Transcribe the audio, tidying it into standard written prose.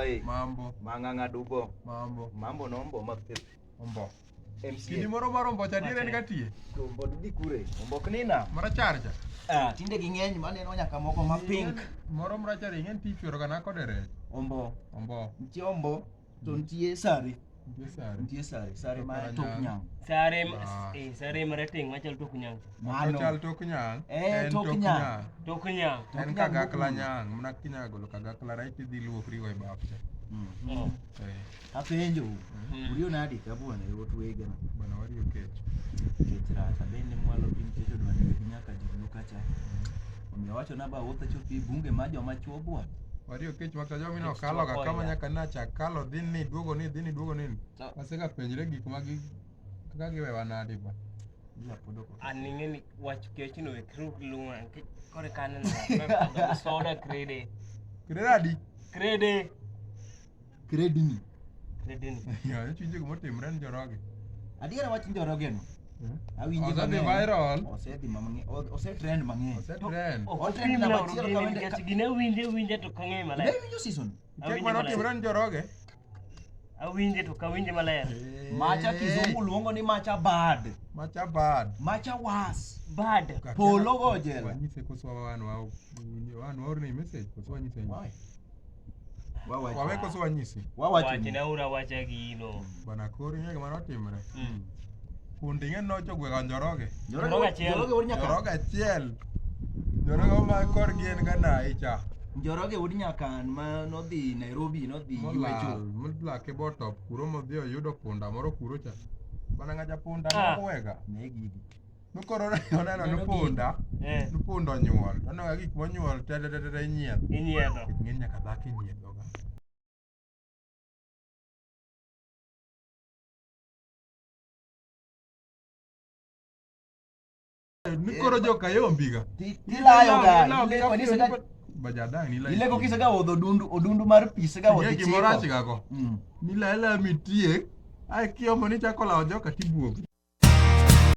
Oi. Mambo. Manganga dubo. Mambo. Mambo nombo mapith. Ombo. MCA. Kidi moro maro ombo chadire en gatie. Ombo di kure. Ombo knina. Marachar cha. Tinde ging'eny maneno nyaka moko ma pink. Moro marachar ingen tichwero kana kodere. Ombo. Ombo. Nitie ombo to nitie sari. Nitie sari. Sari ma tok nyang. Sare marateng machal tok nyang. Mano chal tok nyang. Tok nyang. Tok nyang. En kagakla nyang, mna kinya golo kagakla right dhi luokri go e bafcha. Apenjo. Uriyo nadi kabuana yot wege na. Bana wari okech. Ketrata bende mwalo piny keto dwani nyaka jiblu kacha. Omiyo wacho na ba wuotho chopi bunge ma joma chuo bwa. Wari okech makta jomi no kalo ga kama nyaka na chakalo dhin ni duogo ni asega penjre gik magi kaka giwewa nadi ba. Bila podoko. Aninge ni wach kech no ekru lunga kore kanen soda krede. Krede adi? Krede. Kredi ni. Krede ni. Ya, chunje ko motimre ni joroge. Adiera wach njoroge no. Awinje Osedhi viral. Osedhi mang'eny. Osetrend mang'eny. Osetrend. Otrend na machielo ka wende ka gine winje to kang'e maler. Ne winjo season. Chek mano timre ni joroge. Awinje to kawinje maler. Macha kizungu luongo ni macha bad. Macha bad. Macha was. Bad. Polo go jela. Wanyise koso wan orni message koso wanyise. Wawe koso wanyisi. Wache na ura wacha gino. Bana kori ng'e mano timre. Kundi ng'e no chogwega njoroge. Njoroge achiel. Njoroge ma kor gien gana icha. Njoroge wod nyakan ma nodhi Nairobi nodhi yuecho. Modlake botop kuro modhi oyudo punda moro kuro cha. Bana ng'aja punda nowega. Ne gigi. Nukoro oneno nupunda. Nupunda onyuol. Oneno gik monyuol tete inyiedho. Inyiedho. Ng'eny nyaka dhako inyiedhoga. Nikoro joka yombiga. Tilayo ga. Bajada ni la. Ileko kisega odundu mar pisega wodhi chiko. Gimoro achiga go. Nila mitie. Ai kiomo ni chako lao joka tibuogo.